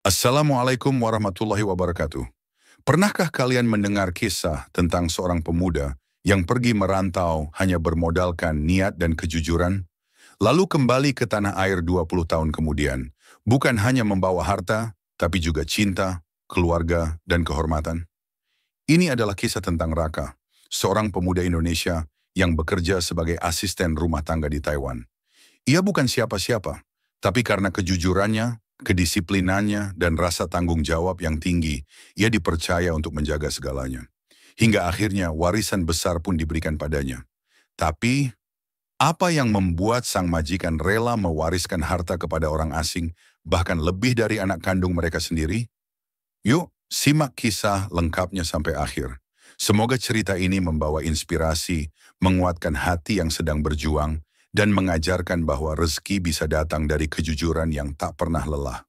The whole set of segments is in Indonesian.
Assalamualaikum warahmatullahi wabarakatuh. Pernahkah kalian mendengar kisah tentang seorang pemuda yang pergi merantau hanya bermodalkan niat dan kejujuran, lalu kembali ke tanah air 20 tahun kemudian, bukan hanya membawa harta, tapi juga cinta, keluarga, dan kehormatan? Ini adalah kisah tentang Raka, seorang pemuda Indonesia yang bekerja sebagai asisten rumah tangga di Taiwan. Ia bukan siapa-siapa, tapi karena kejujurannya, kedisiplinannya, dan rasa tanggung jawab yang tinggi, ia dipercaya untuk menjaga segalanya. Hingga akhirnya warisan besar pun diberikan padanya. Tapi, apa yang membuat sang majikan rela mewariskan harta kepada orang asing, bahkan lebih dari anak kandung mereka sendiri? Yuk, simak kisah lengkapnya sampai akhir. Semoga cerita ini membawa inspirasi, menguatkan hati yang sedang berjuang, dan mengajarkan bahwa rezeki bisa datang dari kejujuran yang tak pernah lelah.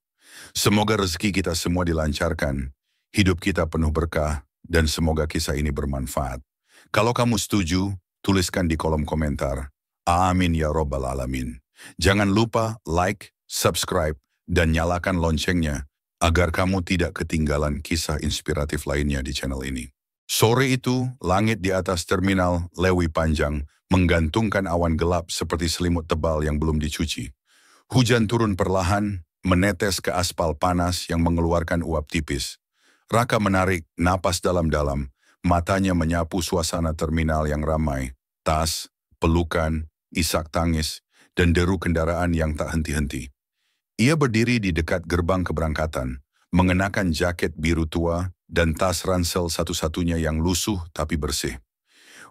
Semoga rezeki kita semua dilancarkan, hidup kita penuh berkah, dan semoga kisah ini bermanfaat. Kalau kamu setuju, tuliskan di kolom komentar. Amin ya robbal alamin. Jangan lupa like, subscribe, dan nyalakan loncengnya, agar kamu tidak ketinggalan kisah inspiratif lainnya di channel ini. Sore itu, langit di atas terminal Lewi Panjang menggantungkan awan gelap seperti selimut tebal yang belum dicuci. Hujan turun perlahan, menetes ke aspal panas yang mengeluarkan uap tipis. Raka menarik napas dalam-dalam, matanya menyapu suasana terminal yang ramai. Tas, pelukan, isak tangis, dan deru kendaraan yang tak henti-henti. Ia berdiri di dekat gerbang keberangkatan, mengenakan jaket biru tua dan tas ransel satu-satunya yang lusuh tapi bersih.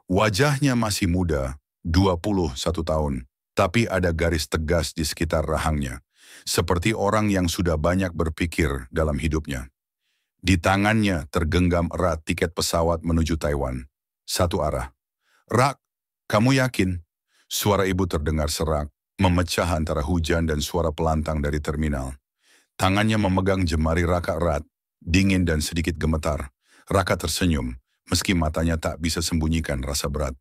Wajahnya masih muda, 21 tahun, tapi ada garis tegas di sekitar rahangnya, seperti orang yang sudah banyak berpikir dalam hidupnya. Di tangannya tergenggam erat tiket pesawat menuju Taiwan, satu arah. "Rak, kamu yakin?" Suara ibu terdengar serak, memecah antara hujan dan suara pelantang dari terminal. Tangannya memegang jemari Raka erat, dingin dan sedikit gemetar. Raka tersenyum, meski matanya tak bisa sembunyikan rasa berat.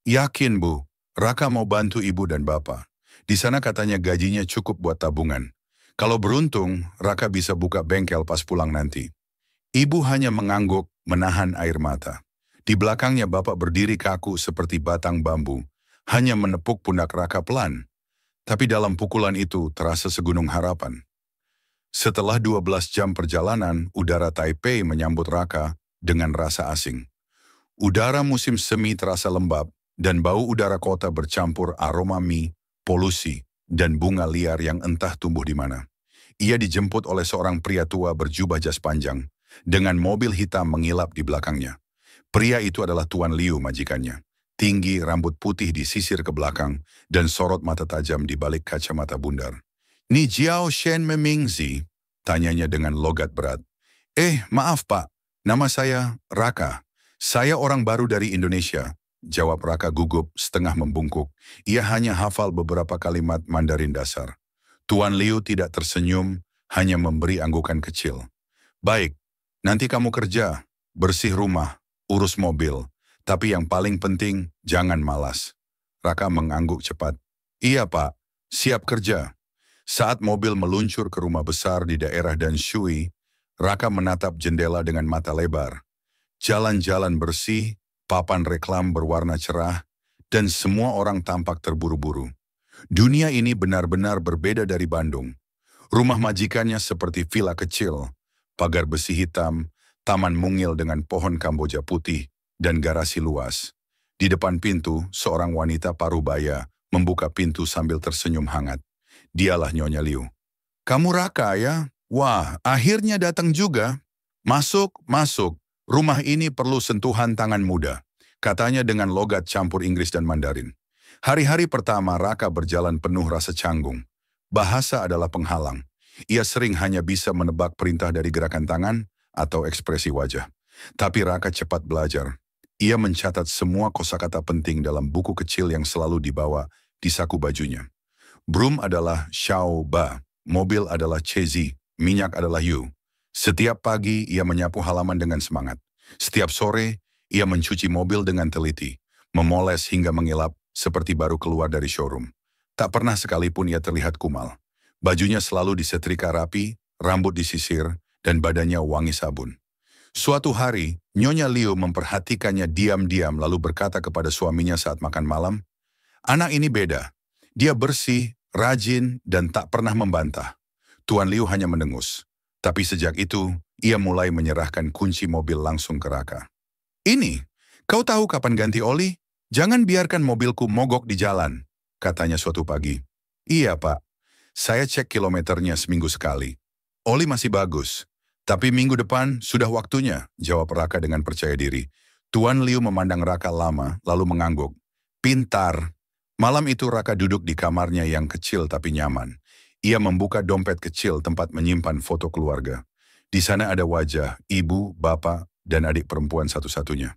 "Yakin, Bu. Raka mau bantu ibu dan bapak. Di sana katanya gajinya cukup buat tabungan. Kalau beruntung, Raka bisa buka bengkel pas pulang nanti." Ibu hanya mengangguk, menahan air mata. Di belakangnya bapak berdiri kaku seperti batang bambu, hanya menepuk pundak Raka pelan. Tapi dalam pukulan itu terasa segunung harapan. Setelah 12 jam perjalanan, udara Taipei menyambut Raka dengan rasa asing. Udara musim semi terasa lembab, dan bau udara kota bercampur aroma mie, polusi, dan bunga liar yang entah tumbuh di mana. Ia dijemput oleh seorang pria tua berjubah jas panjang, dengan mobil hitam mengilap di belakangnya. Pria itu adalah Tuan Liu majikannya. Tinggi, rambut putih disisir ke belakang, dan sorot mata tajam di balik kacamata bundar. "Ni Jiao Shen Memingzi?" tanyanya dengan logat berat. Maaf Pak, nama saya Raka. Saya orang baru dari Indonesia," jawab Raka gugup setengah membungkuk. Ia hanya hafal beberapa kalimat Mandarin dasar. Tuan Liu tidak tersenyum, hanya memberi anggukan kecil. "Baik, nanti kamu kerja, bersih rumah, urus mobil. Tapi yang paling penting, jangan malas." Raka mengangguk cepat. "Iya Pak, siap kerja." Saat mobil meluncur ke rumah besar di daerah Danshui, Raka menatap jendela dengan mata lebar. Jalan-jalan bersih, papan reklam berwarna cerah, dan semua orang tampak terburu-buru. Dunia ini benar-benar berbeda dari Bandung. Rumah majikannya seperti villa kecil, pagar besi hitam, taman mungil dengan pohon kamboja putih, dan garasi luas. Di depan pintu, seorang wanita parubaya membuka pintu sambil tersenyum hangat. Dialah Nyonya Liu. "Kamu Raka ya? Wah, akhirnya datang juga. Masuk, masuk. Rumah ini perlu sentuhan tangan muda," katanya dengan logat campur Inggris dan Mandarin. Hari-hari pertama Raka berjalan penuh rasa canggung. Bahasa adalah penghalang. Ia sering hanya bisa menebak perintah dari gerakan tangan atau ekspresi wajah. Tapi Raka cepat belajar. Ia mencatat semua kosakata penting dalam buku kecil yang selalu dibawa di saku bajunya. Broom adalah Xiao Ba, mobil adalah Chezi, minyak adalah Yu. Setiap pagi ia menyapu halaman dengan semangat. Setiap sore ia mencuci mobil dengan teliti, memoles hingga mengilap seperti baru keluar dari showroom. Tak pernah sekalipun ia terlihat kumal. Bajunya selalu disetrika rapi, rambut disisir, dan badannya wangi sabun. Suatu hari, Nyonya Liu memperhatikannya diam-diam lalu berkata kepada suaminya saat makan malam, "Anak ini beda. Dia bersih, rajin, dan tak pernah membantah." Tuan Liu hanya mendengus. Tapi sejak itu, ia mulai menyerahkan kunci mobil langsung ke Raka. "Ini, kau tahu kapan ganti oli? Jangan biarkan mobilku mogok di jalan," katanya suatu pagi. "Iya, Pak. Saya cek kilometernya seminggu sekali. Oli masih bagus. Tapi minggu depan sudah waktunya," jawab Raka dengan percaya diri. Tuan Liu memandang Raka lama, lalu mengangguk. "Pintar." Malam itu Raka duduk di kamarnya yang kecil tapi nyaman. Ia membuka dompet kecil tempat menyimpan foto keluarga. Di sana ada wajah ibu, bapak, dan adik perempuan satu-satunya.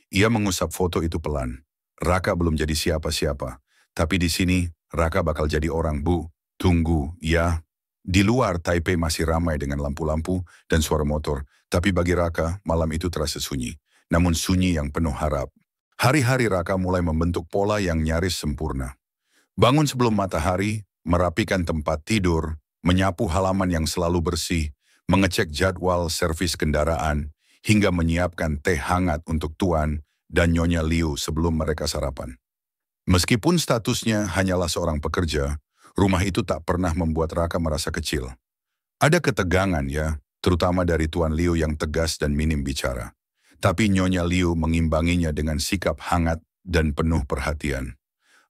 Ia mengusap foto itu pelan. Raka belum jadi siapa-siapa. Tapi di sini, Raka bakal jadi orang, Bu. Tunggu, ya. Di luar, Taipei masih ramai dengan lampu-lampu dan suara motor. Tapi bagi Raka, malam itu terasa sunyi. Namun sunyi yang penuh harap. Hari-hari Raka mulai membentuk pola yang nyaris sempurna. Bangun sebelum matahari, merapikan tempat tidur, menyapu halaman yang selalu bersih, mengecek jadwal servis kendaraan, hingga menyiapkan teh hangat untuk Tuan dan Nyonya Liu sebelum mereka sarapan. Meskipun statusnya hanyalah seorang pekerja, rumah itu tak pernah membuat Raka merasa kecil. Ada ketegangan ya, terutama dari Tuan Liu yang tegas dan minim bicara. Tapi Nyonya Liu mengimbanginya dengan sikap hangat dan penuh perhatian.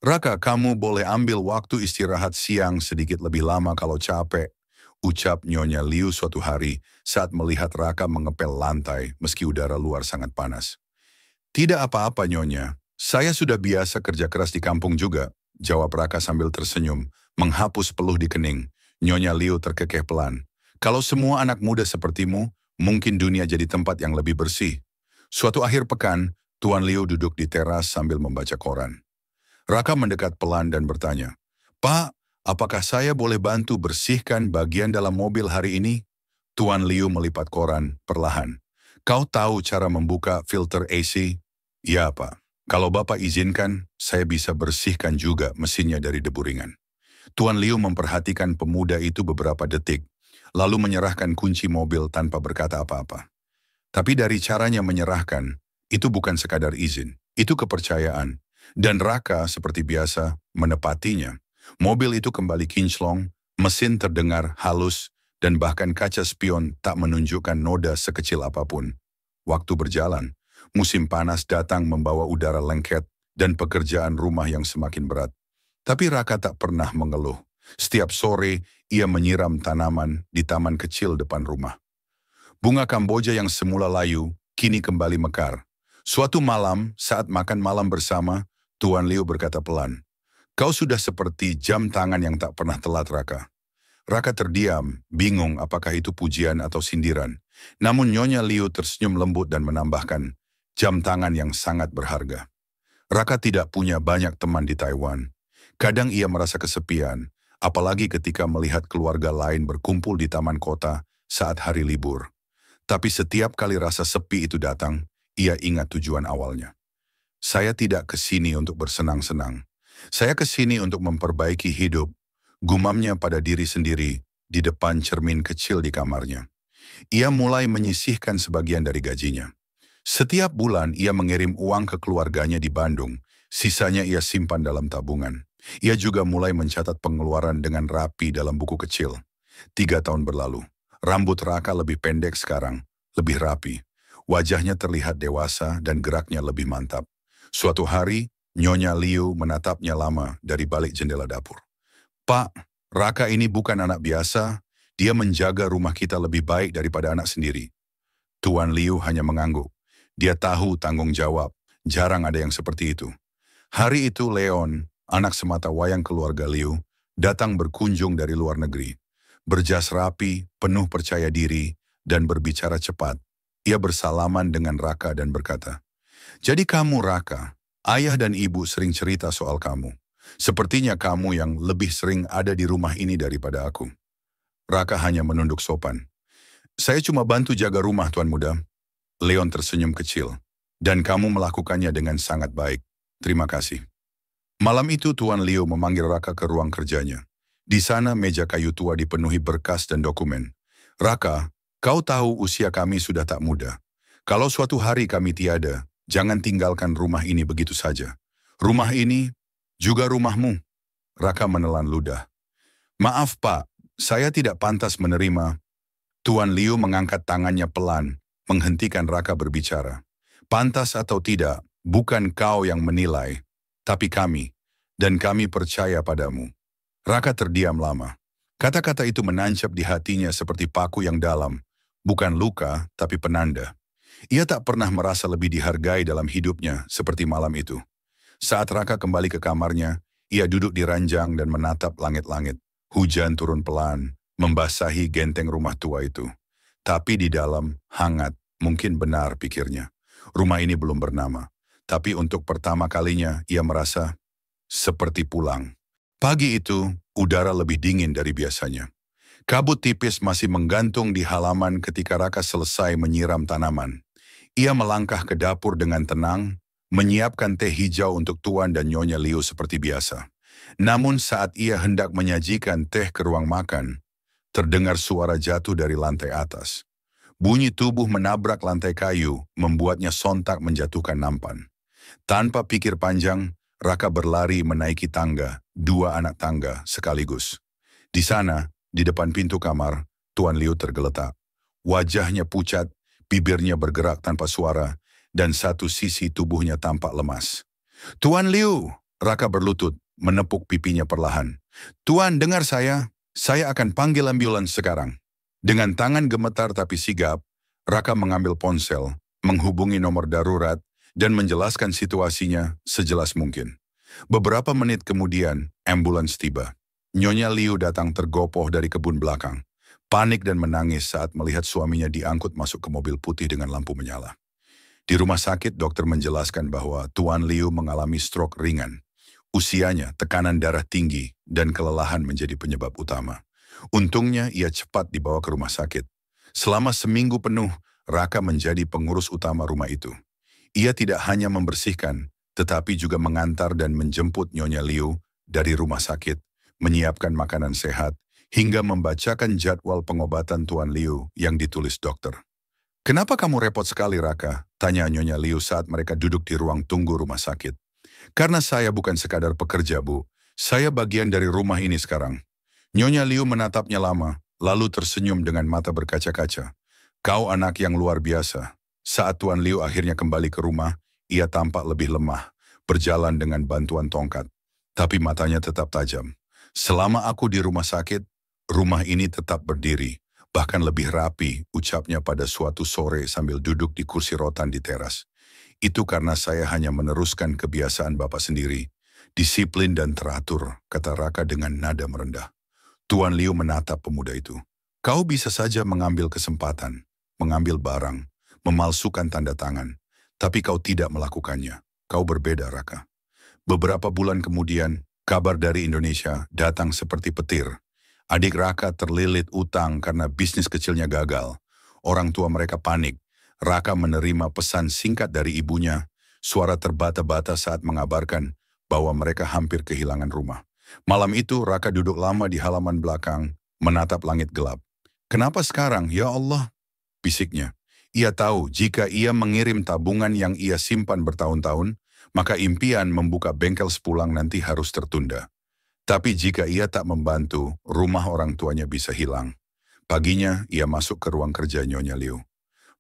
"Raka, kamu boleh ambil waktu istirahat siang sedikit lebih lama kalau capek," ucap Nyonya Liu suatu hari saat melihat Raka mengepel lantai meski udara luar sangat panas. "Tidak apa-apa, Nyonya. Saya sudah biasa kerja keras di kampung juga," jawab Raka sambil tersenyum, menghapus peluh di kening. Nyonya Liu terkekeh pelan. "Kalau semua anak muda sepertimu, mungkin dunia jadi tempat yang lebih bersih." Suatu akhir pekan, Tuan Liu duduk di teras sambil membaca koran. Raka mendekat pelan dan bertanya, "Pak, apakah saya boleh bantu bersihkan bagian dalam mobil hari ini?" Tuan Liu melipat koran perlahan. "Kau tahu cara membuka filter AC?" "Ya, Pak. Kalau Bapak izinkan, saya bisa bersihkan juga mesinnya dari debu ringan." Tuan Liu memperhatikan pemuda itu beberapa detik, lalu menyerahkan kunci mobil tanpa berkata apa-apa. Tapi dari caranya menyerahkan, itu bukan sekadar izin, itu kepercayaan. Dan Raka seperti biasa menepatinya. Mobil itu kembali kinclong, mesin terdengar halus, dan bahkan kaca spion tak menunjukkan noda sekecil apapun. Waktu berjalan, musim panas datang membawa udara lengket dan pekerjaan rumah yang semakin berat. Tapi Raka tak pernah mengeluh. Setiap sore, ia menyiram tanaman di taman kecil depan rumah. Bunga Kamboja yang semula layu, kini kembali mekar. Suatu malam, saat makan malam bersama, Tuan Liu berkata pelan, "Kau sudah seperti jam tangan yang tak pernah telat, Raka." Raka terdiam, bingung apakah itu pujian atau sindiran. Namun Nyonya Liu tersenyum lembut dan menambahkan, "Jam tangan yang sangat berharga." Raka tidak punya banyak teman di Taiwan. Kadang ia merasa kesepian, apalagi ketika melihat keluarga lain berkumpul di taman kota saat hari libur. Tapi setiap kali rasa sepi itu datang, ia ingat tujuan awalnya. "Saya tidak ke sini untuk bersenang-senang. Saya ke sini untuk memperbaiki hidup," gumamnya pada diri sendiri di depan cermin kecil di kamarnya. Ia mulai menyisihkan sebagian dari gajinya. Setiap bulan ia mengirim uang ke keluarganya di Bandung, sisanya ia simpan dalam tabungan. Ia juga mulai mencatat pengeluaran dengan rapi dalam buku kecil. 3 tahun berlalu, rambut Raka lebih pendek sekarang, lebih rapi. Wajahnya terlihat dewasa dan geraknya lebih mantap. Suatu hari, Nyonya Liu menatapnya lama dari balik jendela dapur. "Pak, Raka ini bukan anak biasa. Dia menjaga rumah kita lebih baik daripada anak sendiri." Tuan Liu hanya mengangguk. Dia tahu tanggung jawab. Jarang ada yang seperti itu. Hari itu Leon, anak semata wayang keluarga Liu, datang berkunjung dari luar negeri. Berjas rapi, penuh percaya diri, dan berbicara cepat. Ia bersalaman dengan Raka dan berkata, "Jadi kamu, Raka, ayah dan ibu sering cerita soal kamu. Sepertinya kamu yang lebih sering ada di rumah ini daripada aku." Raka hanya menunduk sopan. "Saya cuma bantu jaga rumah, Tuan Muda." Leon tersenyum kecil. "Dan kamu melakukannya dengan sangat baik. Terima kasih." Malam itu Tuan Liu memanggil Raka ke ruang kerjanya. Di sana meja kayu tua dipenuhi berkas dan dokumen. Raka, kau tahu usia kami sudah tak muda. Kalau suatu hari kami tiada, jangan tinggalkan rumah ini begitu saja. Rumah ini juga rumahmu. Raka menelan ludah. Maaf Pak, saya tidak pantas menerima. Tuan Liu mengangkat tangannya pelan, menghentikan Raka berbicara. Pantas atau tidak, bukan kau yang menilai, tapi kami, dan kami percaya padamu. Raka terdiam lama. Kata-kata itu menancap di hatinya seperti paku yang dalam, bukan luka, tapi penanda. Ia tak pernah merasa lebih dihargai dalam hidupnya seperti malam itu. Saat Raka kembali ke kamarnya, ia duduk di ranjang dan menatap langit-langit. Hujan turun pelan, membasahi genteng rumah tua itu. Tapi di dalam, hangat, mungkin benar pikirnya. Rumah ini belum bernama, tapi untuk pertama kalinya ia merasa seperti pulang. Pagi itu, udara lebih dingin dari biasanya. Kabut tipis masih menggantung di halaman ketika Raka selesai menyiram tanaman. Ia melangkah ke dapur dengan tenang, menyiapkan teh hijau untuk Tuan dan Nyonya Liu seperti biasa. Namun saat ia hendak menyajikan teh ke ruang makan, terdengar suara jatuh dari lantai atas. Bunyi tubuh menabrak lantai kayu, membuatnya sontak menjatuhkan nampan. Tanpa pikir panjang, Raka berlari menaiki tangga, 2 anak tangga sekaligus. Di sana, di depan pintu kamar, Tuan Liu tergeletak. Wajahnya pucat, bibirnya bergerak tanpa suara, dan satu sisi tubuhnya tampak lemas. Tuan Liu, Raka berlutut, menepuk pipinya perlahan. Tuan, dengar saya akan panggil ambulans sekarang. Dengan tangan gemetar tapi sigap, Raka mengambil ponsel, menghubungi nomor darurat, dan menjelaskan situasinya sejelas mungkin. Beberapa menit kemudian, ambulans tiba. Nyonya Liu datang tergopoh dari kebun belakang. Panik dan menangis saat melihat suaminya diangkut masuk ke mobil putih dengan lampu menyala. Di rumah sakit, dokter menjelaskan bahwa Tuan Liu mengalami stroke ringan. Usianya, tekanan darah tinggi, dan kelelahan menjadi penyebab utama. Untungnya ia cepat dibawa ke rumah sakit. Selama seminggu penuh, Raka menjadi pengurus utama rumah itu. Ia tidak hanya membersihkan, tetapi juga mengantar dan menjemput Nyonya Liu dari rumah sakit, menyiapkan makanan sehat, hingga membacakan jadwal pengobatan Tuan Liu yang ditulis dokter. Kenapa kamu repot sekali, Raka? Tanya Nyonya Liu saat mereka duduk di ruang tunggu rumah sakit. Karena saya bukan sekadar pekerja, Bu. Saya bagian dari rumah ini sekarang. Nyonya Liu menatapnya lama, lalu tersenyum dengan mata berkaca-kaca. Kau anak yang luar biasa. Saat Tuan Liu akhirnya kembali ke rumah, ia tampak lebih lemah, berjalan dengan bantuan tongkat. Tapi matanya tetap tajam. Selama aku di rumah sakit, rumah ini tetap berdiri, bahkan lebih rapi, ucapnya pada suatu sore sambil duduk di kursi rotan di teras. Itu karena saya hanya meneruskan kebiasaan Bapak sendiri. Disiplin dan teratur, kata Raka dengan nada merendah. Tuan Liu menatap pemuda itu. Kau bisa saja mengambil kesempatan, mengambil barang, memalsukan tanda tangan, tapi kau tidak melakukannya. Kau berbeda, Raka. Beberapa bulan kemudian, kabar dari Indonesia datang seperti petir. Adik Raka terlilit utang karena bisnis kecilnya gagal. Orang tua mereka panik. Raka menerima pesan singkat dari ibunya, suara terbata-bata saat mengabarkan bahwa mereka hampir kehilangan rumah. Malam itu Raka duduk lama di halaman belakang, menatap langit gelap. Kenapa sekarang, ya Allah? Bisiknya. Ia tahu jika ia mengirim tabungan yang ia simpan bertahun-tahun, maka impian membuka bengkel sepulang nanti harus tertunda. Tapi jika ia tak membantu, rumah orang tuanya bisa hilang. Paginya, ia masuk ke ruang kerja Nyonya Liu.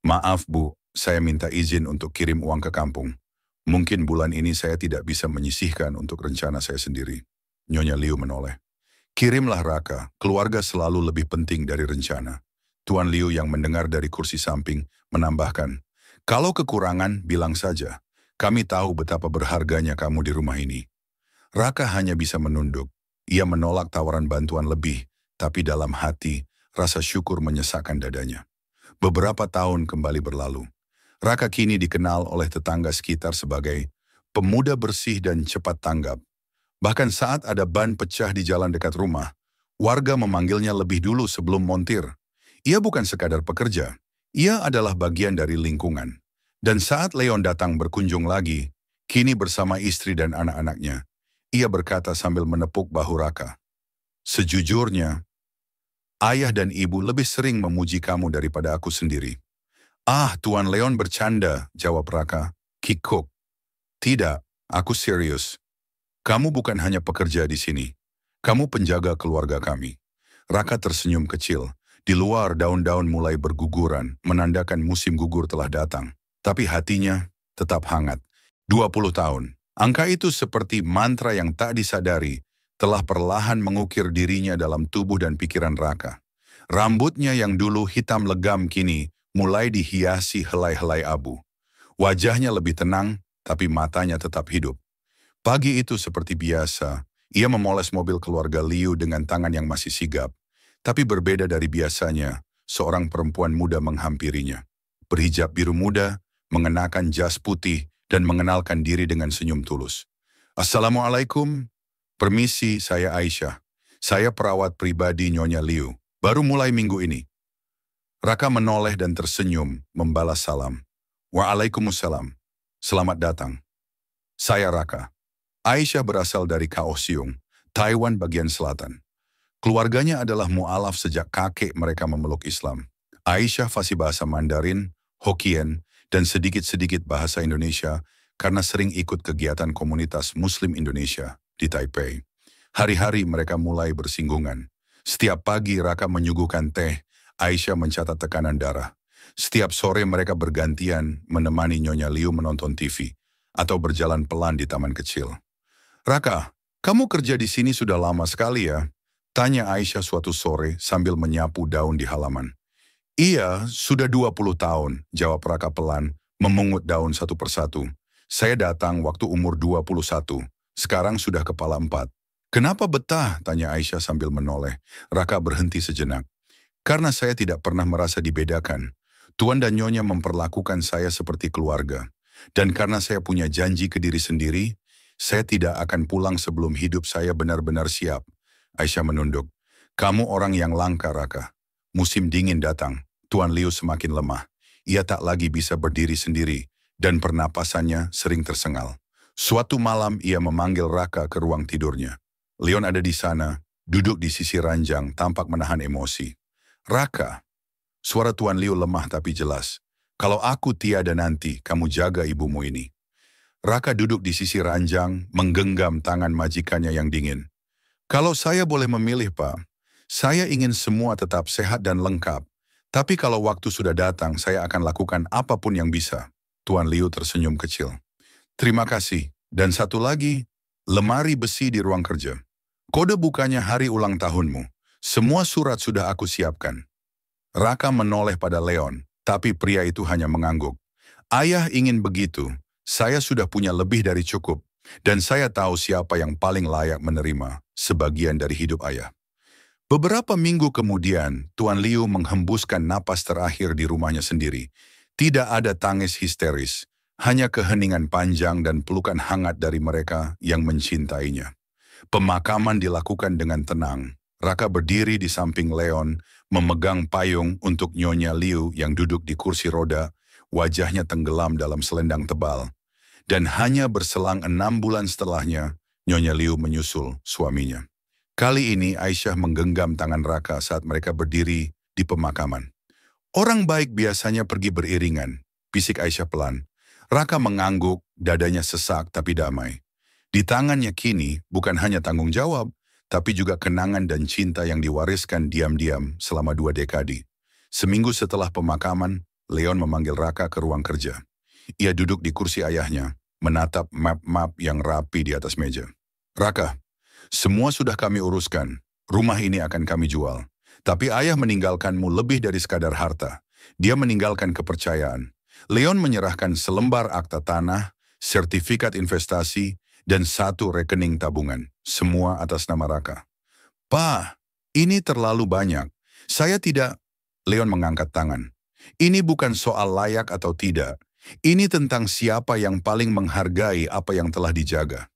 Maaf Bu, saya minta izin untuk kirim uang ke kampung. Mungkin bulan ini saya tidak bisa menyisihkan untuk rencana saya sendiri. Nyonya Liu menoleh. Kirimlah Raka, keluarga selalu lebih penting dari rencana. Tuan Liu yang mendengar dari kursi samping menambahkan, kalau kekurangan, bilang saja. Kami tahu betapa berharganya kamu di rumah ini. Raka hanya bisa menunduk. Ia menolak tawaran bantuan lebih, tapi dalam hati, rasa syukur menyesakkan dadanya. Beberapa tahun kembali berlalu. Raka kini dikenal oleh tetangga sekitar sebagai pemuda bersih dan cepat tanggap. Bahkan saat ada ban pecah di jalan dekat rumah, warga memanggilnya lebih dulu sebelum montir. Ia bukan sekadar pekerja, ia adalah bagian dari lingkungan. Dan saat Leon datang berkunjung lagi, kini bersama istri dan anak-anaknya, ia berkata sambil menepuk bahu Raka. Sejujurnya, Ayah dan ibu lebih sering memuji kamu daripada aku sendiri. Ah, Tuan Leon bercanda, jawab Raka. Kikuk. Tidak, aku serius. Kamu bukan hanya pekerja di sini. Kamu penjaga keluarga kami. Raka tersenyum kecil. Di luar daun-daun mulai berguguran, menandakan musim gugur telah datang. Tapi hatinya tetap hangat. 20 tahun. Angka itu seperti mantra yang tak disadari, telah perlahan mengukir dirinya dalam tubuh dan pikiran Raka. Rambutnya yang dulu hitam legam kini mulai dihiasi helai-helai abu. Wajahnya lebih tenang, tapi matanya tetap hidup. Pagi itu seperti biasa, ia memoles mobil keluarga Liu dengan tangan yang masih sigap. Tapi berbeda dari biasanya, seorang perempuan muda menghampirinya. Berhijab biru muda, mengenakan jas putih, dan mengenalkan diri dengan senyum tulus. Assalamualaikum. Permisi, saya Aisyah. Saya perawat pribadi Nyonya Liu. Baru mulai minggu ini. Raka menoleh dan tersenyum, membalas salam. Waalaikumsalam. Selamat datang. Saya Raka. Aisyah berasal dari Kaohsiung, Taiwan bagian selatan. Keluarganya adalah mu'alaf sejak kakek mereka memeluk Islam. Aisyah fasih bahasa Mandarin, Hokkien, dan sedikit-sedikit bahasa Indonesia karena sering ikut kegiatan komunitas Muslim Indonesia di Taipei. Hari-hari mereka mulai bersinggungan. Setiap pagi Raka menyuguhkan teh, Aisyah mencatat tekanan darah. Setiap sore mereka bergantian menemani Nyonya Liu menonton TV atau berjalan pelan di taman kecil. Raka, kamu kerja di sini sudah lama sekali ya? Tanya Aisyah suatu sore sambil menyapu daun di halaman. Iya, sudah 20 tahun, jawab Raka pelan, memungut daun satu persatu. Saya datang waktu umur 21, sekarang sudah kepala 4. Kenapa betah? Tanya Aisyah sambil menoleh. Raka berhenti sejenak. Karena saya tidak pernah merasa dibedakan. Tuan dan Nyonya memperlakukan saya seperti keluarga. Dan karena saya punya janji ke diri sendiri, saya tidak akan pulang sebelum hidup saya benar-benar siap. Aisyah menunduk. Kamu orang yang langka, Raka. Musim dingin datang. Tuan Liu semakin lemah. Ia tak lagi bisa berdiri sendiri, dan pernapasannya sering tersengal. Suatu malam ia memanggil Raka ke ruang tidurnya. Leon ada di sana, duduk di sisi ranjang, tampak menahan emosi. Raka, suara Tuan Liu lemah tapi jelas. Kalau aku tiada nanti, kamu jaga ibumu ini. Raka duduk di sisi ranjang, menggenggam tangan majikannya yang dingin. Kalau saya boleh memilih, Pak, saya ingin semua tetap sehat dan lengkap. Tapi kalau waktu sudah datang, saya akan lakukan apapun yang bisa. Tuan Liu tersenyum kecil. Terima kasih. Dan satu lagi, lemari besi di ruang kerja. Kode bukanya hari ulang tahunmu. Semua surat sudah aku siapkan. Raka menoleh pada Leon, tapi pria itu hanya mengangguk. Ayah ingin begitu. Saya sudah punya lebih dari cukup, dan saya tahu siapa yang paling layak menerima sebagian dari hidup ayah. Beberapa minggu kemudian, Tuan Liu menghembuskan napas terakhir di rumahnya sendiri. Tidak ada tangis histeris, hanya keheningan panjang dan pelukan hangat dari mereka yang mencintainya. Pemakaman dilakukan dengan tenang. Raka berdiri di samping Leon, memegang payung untuk Nyonya Liu yang duduk di kursi roda, wajahnya tenggelam dalam selendang tebal. Dan hanya berselang 6 bulan setelahnya, Nyonya Liu menyusul suaminya. Kali ini Aisyah menggenggam tangan Raka saat mereka berdiri di pemakaman. Orang baik biasanya pergi beriringan, bisik Aisyah pelan. Raka mengangguk, dadanya sesak tapi damai. Di tangannya kini bukan hanya tanggung jawab, tapi juga kenangan dan cinta yang diwariskan diam-diam selama 2 dekade. Seminggu setelah pemakaman, Leon memanggil Raka ke ruang kerja. Ia duduk di kursi ayahnya, menatap map-map yang rapi di atas meja. Raka, semua sudah kami uruskan. Rumah ini akan kami jual. Tapi ayah meninggalkanmu lebih dari sekadar harta. Dia meninggalkan kepercayaan. Leon menyerahkan selembar akta tanah, sertifikat investasi, dan 1 rekening tabungan. Semua atas nama Raka. Pak, ini terlalu banyak. Saya tidak... Leon mengangkat tangan. Ini bukan soal layak atau tidak. Ini tentang siapa yang paling menghargai apa yang telah dijaga.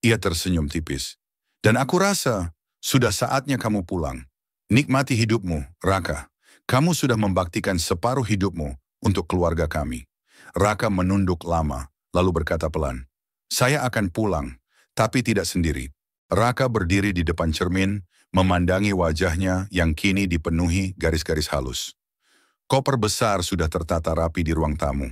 Ia tersenyum tipis. Dan aku rasa, sudah saatnya kamu pulang. Nikmati hidupmu, Raka. Kamu sudah membaktikan separuh hidupmu untuk keluarga kami. Raka menunduk lama, lalu berkata pelan. Saya akan pulang, tapi tidak sendiri. Raka berdiri di depan cermin, memandangi wajahnya yang kini dipenuhi garis-garis halus. Koper besar sudah tertata rapi di ruang tamu.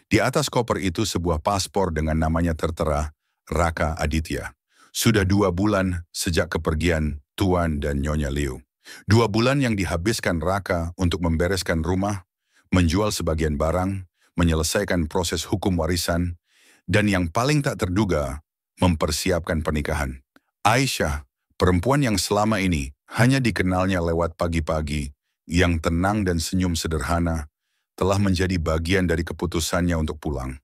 Di atas koper itu sebuah paspor dengan namanya tertera, Raka Aditya. Sudah 2 bulan sejak kepergian Tuan dan Nyonya Liu. 2 bulan yang dihabiskan Raka untuk membereskan rumah, menjual sebagian barang, menyelesaikan proses hukum warisan, dan yang paling tak terduga, mempersiapkan pernikahan. Aisyah, perempuan yang selama ini hanya dikenalnya lewat pagi-pagi, yang tenang dan senyum sederhana, telah menjadi bagian dari keputusannya untuk pulang.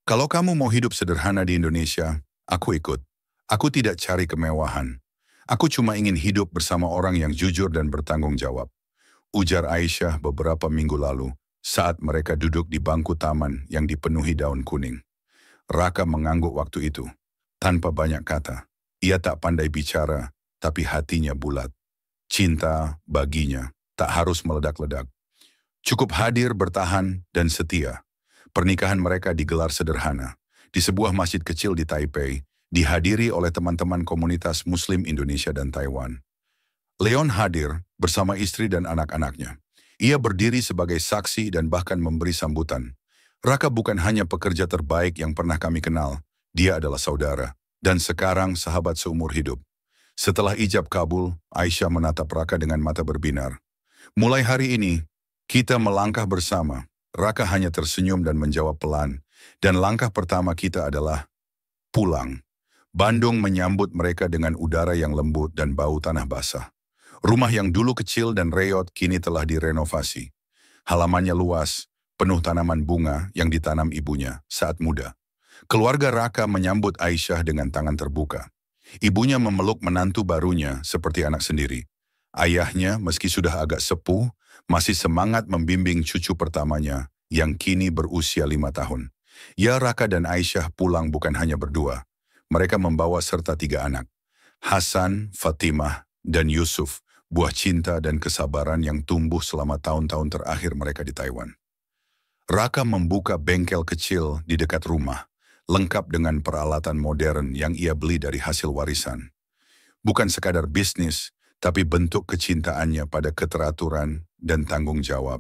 Kalau kamu mau hidup sederhana di Indonesia, aku ikut. Aku tidak cari kemewahan. Aku cuma ingin hidup bersama orang yang jujur dan bertanggung jawab. Ujar Aisyah beberapa minggu lalu saat mereka duduk di bangku taman yang dipenuhi daun kuning. Raka mengangguk waktu itu, tanpa banyak kata. Ia tak pandai bicara, tapi hatinya bulat. Cinta baginya tak harus meledak-ledak. Cukup hadir, bertahan, dan setia. Pernikahan mereka digelar sederhana, di sebuah masjid kecil di Taipei, dihadiri oleh teman-teman komunitas Muslim Indonesia dan Taiwan. Leon hadir bersama istri dan anak-anaknya. Ia berdiri sebagai saksi dan bahkan memberi sambutan. Raka bukan hanya pekerja terbaik yang pernah kami kenal, dia adalah saudara, dan sekarang sahabat seumur hidup. Setelah ijab kabul, Aisyah menatap Raka dengan mata berbinar. Mulai hari ini, kita melangkah bersama. Raka hanya tersenyum dan menjawab pelan, dan langkah pertama kita adalah pulang. Bandung menyambut mereka dengan udara yang lembut dan bau tanah basah. Rumah yang dulu kecil dan reot kini telah direnovasi. Halamannya luas, penuh tanaman bunga yang ditanam ibunya saat muda. Keluarga Raka menyambut Aisyah dengan tangan terbuka. Ibunya memeluk menantu barunya seperti anak sendiri. Ayahnya, meski sudah agak sepuh, masih semangat membimbing cucu pertamanya yang kini berusia 5 tahun. Ya, Raka dan Aisyah pulang bukan hanya berdua. Mereka membawa serta 3 anak. Hasan, Fatimah, dan Yusuf, buah cinta dan kesabaran yang tumbuh selama tahun-tahun terakhir mereka di Taiwan. Raka membuka bengkel kecil di dekat rumah, lengkap dengan peralatan modern yang ia beli dari hasil warisan. Bukan sekadar bisnis, tapi bentuk kecintaannya pada keteraturan dan tanggung jawab.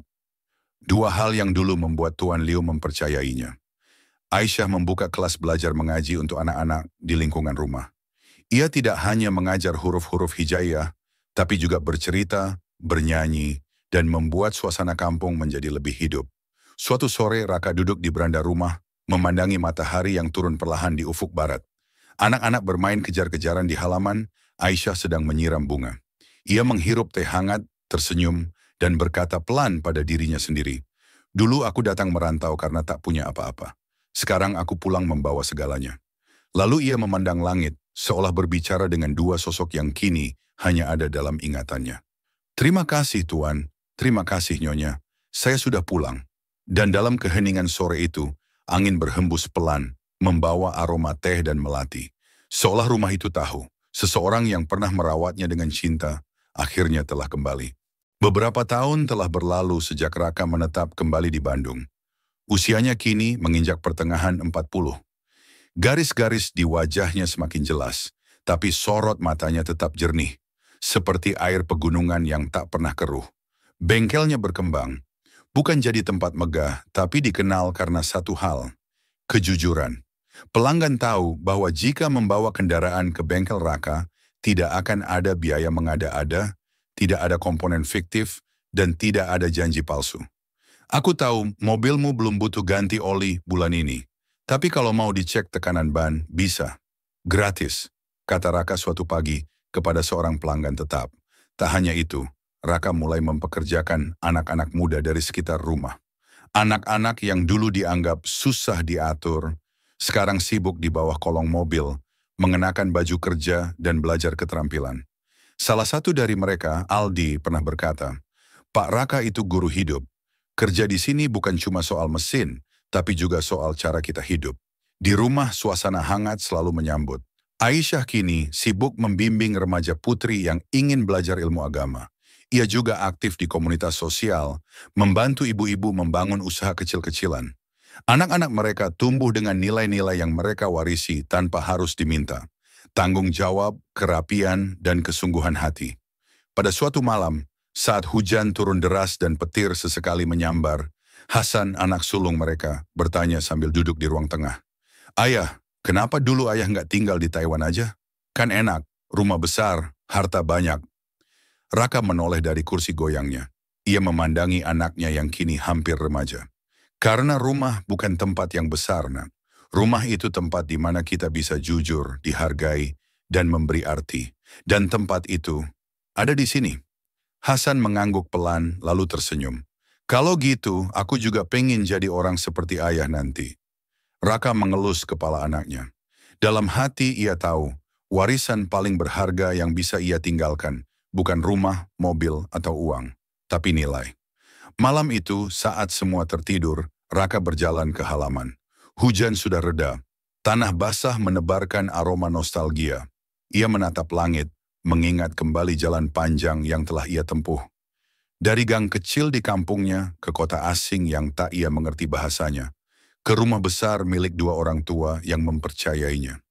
2 hal yang dulu membuat Tuan Liu mempercayainya. Aisyah membuka kelas belajar mengaji untuk anak-anak di lingkungan rumah. Ia tidak hanya mengajar huruf-huruf hijaiyah, tapi juga bercerita, bernyanyi, dan membuat suasana kampung menjadi lebih hidup. Suatu sore Raka duduk di beranda rumah, memandangi matahari yang turun perlahan di ufuk barat. Anak-anak bermain kejar-kejaran di halaman, Aisyah sedang menyiram bunga. Ia menghirup teh hangat, tersenyum, dan berkata pelan pada dirinya sendiri. Dulu aku datang merantau karena tak punya apa-apa. Sekarang aku pulang membawa segalanya. Lalu ia memandang langit, seolah berbicara dengan 2 sosok yang kini hanya ada dalam ingatannya. Terima kasih Tuan, terima kasih Nyonya, saya sudah pulang. Dan dalam keheningan sore itu, angin berhembus pelan, membawa aroma teh dan melati. Seolah rumah itu tahu, seseorang yang pernah merawatnya dengan cinta, akhirnya telah kembali. Beberapa tahun telah berlalu sejak Raka menetap kembali di Bandung. Usianya kini menginjak pertengahan 40. Garis-garis di wajahnya semakin jelas, tapi sorot matanya tetap jernih, seperti air pegunungan yang tak pernah keruh. Bengkelnya berkembang, bukan jadi tempat megah, tapi dikenal karena satu hal, kejujuran. Pelanggan tahu bahwa jika membawa kendaraan ke bengkel Raka, tidak akan ada biaya mengada-ada, tidak ada komponen fiktif, dan tidak ada janji palsu. Aku tahu mobilmu belum butuh ganti oli bulan ini, tapi kalau mau dicek tekanan ban, bisa. Gratis, kata Raka suatu pagi kepada seorang pelanggan tetap. Tak hanya itu, Raka mulai mempekerjakan anak-anak muda dari sekitar rumah. Anak-anak yang dulu dianggap susah diatur, sekarang sibuk di bawah kolong mobil, mengenakan baju kerja dan belajar keterampilan. Salah satu dari mereka, Aldi, pernah berkata, Pak Raka itu guru hidup. Kerja di sini bukan cuma soal mesin, tapi juga soal cara kita hidup. Di rumah suasana hangat selalu menyambut. Aisyah kini sibuk membimbing remaja putri yang ingin belajar ilmu agama. Ia juga aktif di komunitas sosial, membantu ibu-ibu membangun usaha kecil-kecilan. Anak-anak mereka tumbuh dengan nilai-nilai yang mereka warisi tanpa harus diminta. Tanggung jawab, kerapian, dan kesungguhan hati. Pada suatu malam, saat hujan turun deras dan petir sesekali menyambar, Hasan, anak sulung mereka, bertanya sambil duduk di ruang tengah. Ayah, kenapa dulu ayah nggak tinggal di Taiwan aja? Kan enak, rumah besar, harta banyak. Raka menoleh dari kursi goyangnya. Ia memandangi anaknya yang kini hampir remaja. Karena rumah bukan tempat yang besar, nak. Rumah itu tempat di mana kita bisa jujur, dihargai, dan memberi arti. Dan tempat itu ada di sini. Hasan mengangguk pelan lalu tersenyum. Kalau gitu, aku juga pengen jadi orang seperti ayah nanti. Raka mengelus kepala anaknya. Dalam hati ia tahu, warisan paling berharga yang bisa ia tinggalkan, bukan rumah, mobil, atau uang, tapi nilai. Malam itu, saat semua tertidur, Raka berjalan ke halaman. Hujan sudah reda. Tanah basah menebarkan aroma nostalgia. Ia menatap langit, mengingat kembali jalan panjang yang telah ia tempuh. Dari gang kecil di kampungnya ke kota asing yang tak ia mengerti bahasanya, ke rumah besar milik dua orang tua yang mempercayainya.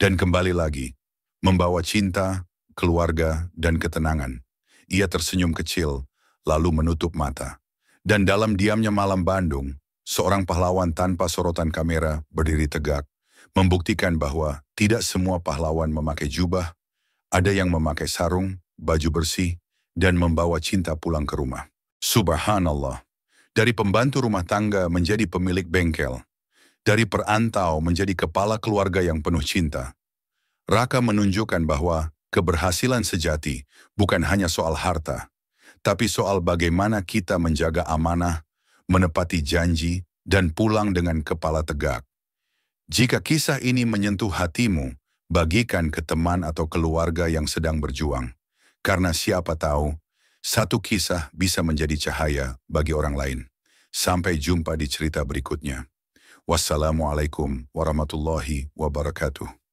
Dan kembali lagi, membawa cinta, keluarga, dan ketenangan. Ia tersenyum kecil, lalu menutup mata. Dan dalam diamnya malam Bandung, seorang pahlawan tanpa sorotan kamera berdiri tegak, membuktikan bahwa tidak semua pahlawan memakai jubah, ada yang memakai sarung, baju bersih, dan membawa cinta pulang ke rumah. Subhanallah, dari pembantu rumah tangga menjadi pemilik bengkel, dari perantau menjadi kepala keluarga yang penuh cinta. Raka menunjukkan bahwa keberhasilan sejati bukan hanya soal harta, tapi soal bagaimana kita menjaga amanah, menepati janji, dan pulang dengan kepala tegak. Jika kisah ini menyentuh hatimu, bagikan ke teman atau keluarga yang sedang berjuang. Karena siapa tahu, satu kisah bisa menjadi cahaya bagi orang lain. Sampai jumpa di cerita berikutnya. Wassalamualaikum warahmatullahi wabarakatuh.